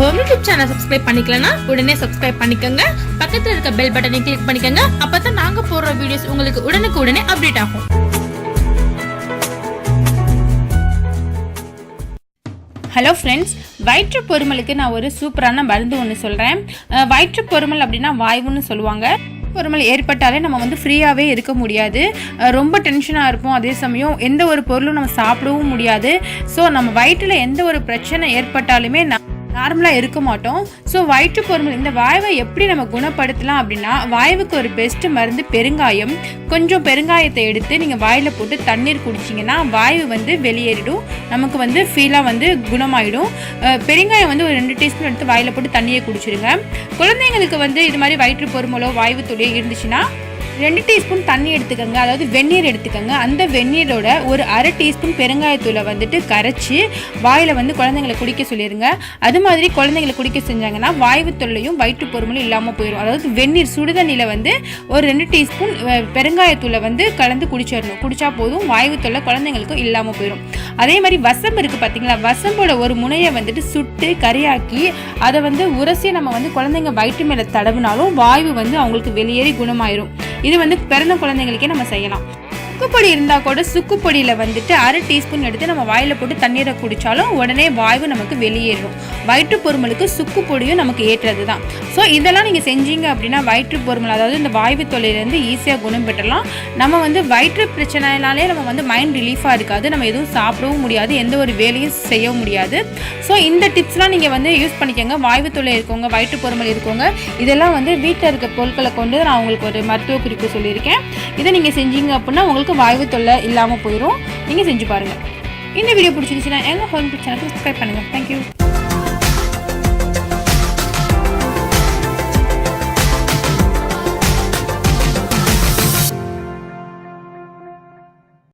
Home YouTube channel subscribe பண்ணிக்கலனா உடனே subscribe பண்ணிக்கோங்க. பக்கத்துல இருக்க பெல் பட்டனை கிளிக் பண்ணிக்கோங்க. அப்பதான் நாங்க போடுற வீடியோஸ் உங்களுக்கு உடனுக்குடனே அப்டேட் ஆகும். ஹலோ ஃப்ரெண்ட்ஸ், வயிற்று பொருமலுக்கு நான் ஒரு சூப்பரான மருந்து ஒன்று சொல்கிறேன். வயிற்று பொருமல் அப்படின்னா வாய்வுன்னு சொல்லுவாங்க. பொருமல் ஏற்பட்டாலே நம்ம ஃப்ரீயாகவே இருக்க முடியாது, ரொம்ப டென்ஷனாக இருப்போம். அதே சமயம் எந்த ஒரு பொருளும் நம்ம சாப்பிடவும் முடியாது. ஸோ நம்ம வயிற்றில் எந்த ஒரு பிரச்சனை ஏற்பட்டாலுமே நார்மலாக இருக்க மாட்டோம். ஸோ வயிற்று பொருமல் இந்த வாய்வை எப்படி நம்ம குணப்படுத்தலாம் அப்படின்னா, வாய்வுக்கு ஒரு பெஸ்ட்டு மருந்து பெருங்காயம். கொஞ்சம் பெருங்காயத்தை எடுத்து நீங்கள் வாயில் போட்டு தண்ணீர் குடிச்சிங்கன்னா வாய்வு வெளியேறிடும். நமக்கு ஃபீலாக குணமாயிடும். பெருங்காயம் ஒரு 2 டீஸ்பூன் எடுத்து வாயில் போட்டு தண்ணியை குடிச்சிடுங்க. குழந்தைங்களுக்கு இது மாதிரி வயிற்று பொருமலோ வாய்வு தொல்லையோ இருந்துச்சுன்னா 2 டீஸ்பூன் தண்ணி எடுத்துக்கோங்க, அதாவது வெந்நீர் எடுத்துக்கோங்க. அந்த வெந்நீரோட ஒரு அரை டீஸ்பூன் பெருங்காயத்தூளை கரைச்சி வாயில் குழந்தைங்களை குடிக்க சொல்லிடுங்க. அது மாதிரி குழந்தைங்களை குடிக்க செஞ்சாங்கன்னா வாய்வு தொல்லையும் வயிற்று பொருமலும் இல்லாமல் போயிடும். அதாவது வெந்நீர் சுடுதண்ணியில் ஒரு 2 டீஸ்பூன் பெருங்காயத்தூளை கலந்து குடிச்சிடணும். குடிச்சா போதும், வாய்வு தொல்லை குழந்தைங்களுக்கும் இல்லாமல் போயிடும். அதே மாதிரி வசம்பு இருக்குது பார்த்தீங்களா, வசம்போட ஒரு முனையை சுட்டு கறியாக்கி அதை உரசி நம்ம குழந்தைங்க வயிற்று மேலே தடவினாலும் வாய்வு அவங்களுக்கு வெளியேறி குணமாயிரும். இது பிறந்த குழந்தைங்களுக்கே நம்ம செய்யலாம். சுக்குப்பொடி இருந்தால் கூட சுக்குப்பொடியில் அரை டீஸ்பூன் எடுத்து நம்ம வாயில் போட்டு தண்ணீரை குடித்தாலும் உடனே வாய்வு நமக்கு வெளியேறும். வயிற்று பொருமலுக்கு சுக்குப்பொடியும் நமக்கு ஏற்றது தான். ஸோ இதெல்லாம் நீங்கள் செஞ்சீங்க அப்படின்னா வயிற்று பொருமல், அதாவது இந்த வாய்வு தொல்லையிலேருந்து ஈஸியாக குணம் பெற்றலாம். நம்ம வயிற்று பிரச்சனைனாலே நம்ம மைண்ட் ரிலீஃபாக இருக்காது, நம்ம எதுவும் சாப்பிடவும் முடியாது, எந்த ஒரு வேலையும் செய்யவும் முடியாது. ஸோ இந்த டிப்ஸ்லாம் நீங்கள் யூஸ் பண்ணிக்கோங்க. வாய்வு தொல்லை இருக்கவங்க, வயிற்று பொருமல் இருக்கவங்க, இதெல்லாம் வீட்டில் இருக்க பொருட்களை கொண்டு நான் உங்களுக்கு ஒரு மருத்துவ குறிப்பு சொல்லியிருக்கேன். இதை நீங்கள் செஞ்சீங்க அப்படின்னா உங்களுக்கு வாய்வு தொல்லை இல்லாமல் போயிடும். நீங்கள் செஞ்சு பாருங்கள். இந்த வீடியோ பிடிச்சிருந்துச்சுன்னா எங்கள் ஹோம் யூடியூப் சேனலுக்கு சப்ஸ்கிரைப் பண்ணுங்கள். தேங்க்யூ.